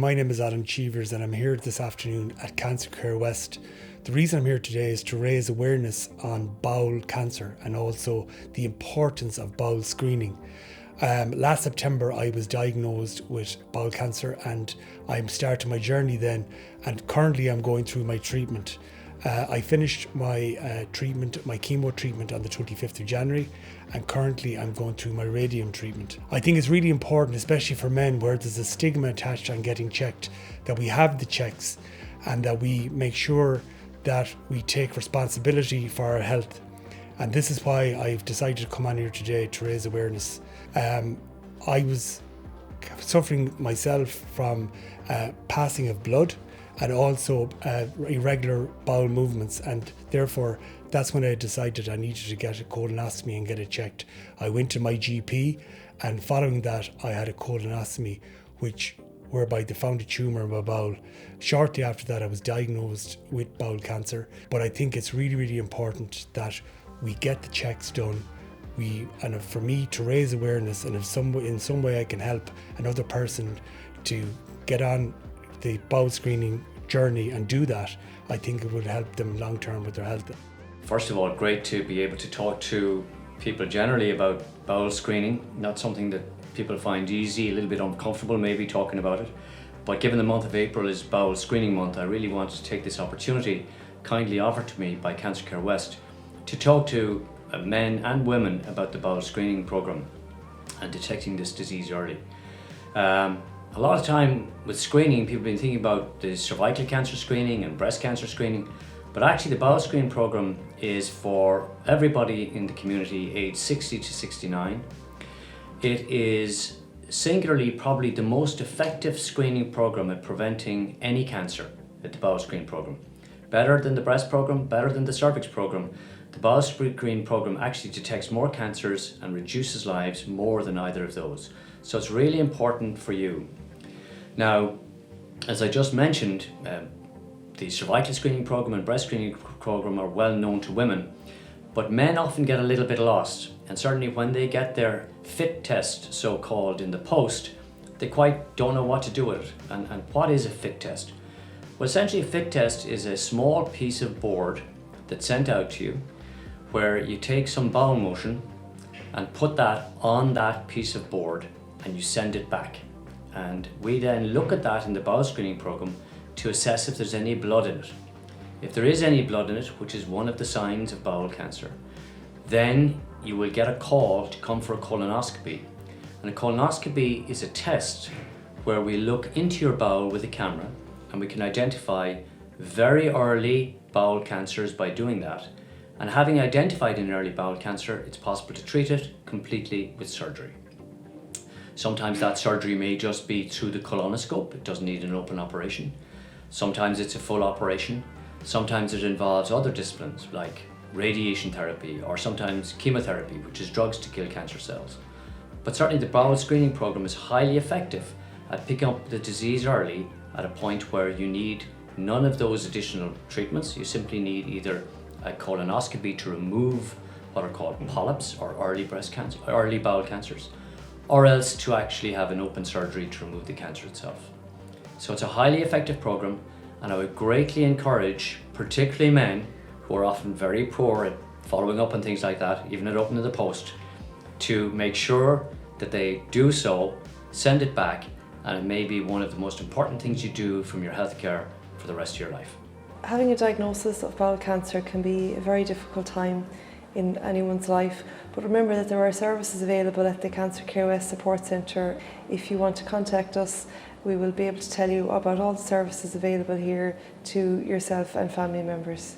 My name is Cheevers and I'm here this afternoon at Cancer Care West. The reason I'm here today is to raise awareness on bowel cancer and also the importance of bowel screening. Last September I was diagnosed with bowel cancer and I'm starting my journey then, and currently I'm going through my treatment. I finished my treatment, my chemo treatment on the 25th of January, and currently I'm going through my radium treatment. I think it's really important, especially for men where there's a stigma attached on getting checked, that we have the checks and that we make sure that we take responsibility for our health. And this is why I've decided to come on here today to raise awareness. I was suffering myself from passing of blood and also irregular bowel movements, and therefore that's when I decided I needed to get a colonoscopy and get it checked. I went to my GP, and following that I had a colonoscopy whereby they found a tumour in my bowel. Shortly after that I was diagnosed with bowel cancer, but I think it's really, really important that we get the checks done. And for me to raise awareness, and if in some way I can help another person to get on the bowel screening journey and do that, I think it would help them long term with their health. First of all, great to be able to talk to people generally about bowel screening. Not something that people find easy, a little bit uncomfortable maybe talking about it. But given the month of April is Bowel Screening Month, I really wanted to take this opportunity, kindly offered to me by Cancer Care West, to talk to men and women about the bowel screening program and detecting this disease early. A lot of time with screening, people have been thinking about the cervical cancer screening and breast cancer screening, but actually the bowel screening program is for everybody in the community aged 60 to 69. It is singularly probably the most effective screening program at preventing any cancer at the bowel screening program. Better than the breast program, better than the cervix program. The bowel screening program actually detects more cancers and reduces lives more than either of those. So it's really important for you. Now, as I just mentioned, the cervical screening program and breast screening program are well known to women, but men often get a little bit lost, and certainly when they get their fit test, so-called, in the post, they quite don't know what to do with it. And what is a fit test? Well, essentially a fit test is a small piece of board that's sent out to you where you take some bowel motion and put that on that piece of board and you send it back. And we then look at that in the bowel screening program to assess if there's any blood in it. If there is any blood in it, which is one of the signs of bowel cancer, then you will get a call to come for a colonoscopy. And a colonoscopy is a test where we look into your bowel with a camera and we can identify very early bowel cancers by doing that. And having identified an early bowel cancer, it's possible to treat it completely with surgery. Sometimes that surgery may just be through the colonoscope. It doesn't need an open operation. Sometimes it's a full operation. Sometimes it involves other disciplines like radiation therapy, or sometimes chemotherapy, which is drugs to kill cancer cells. But certainly the bowel screening program is highly effective at picking up the disease early at a point where you need none of those additional treatments. You simply need either a colonoscopy to remove what are called polyps or early breast cancer, early bowel cancers, or else to actually have an open surgery to remove the cancer itself. So it's a highly effective program, and I would greatly encourage, particularly men who are often very poor at following up on things like that, even at opening the post, to make sure that they do so, send it back, and it may be one of the most important things you do from your healthcare for the rest of your life. Having a diagnosis of bowel cancer can be a very difficult time in anyone's life, but remember that there are services available at the Cancer Care West Support Centre. If you want to contact us, we will be able to tell you about all the services available here to yourself and family members.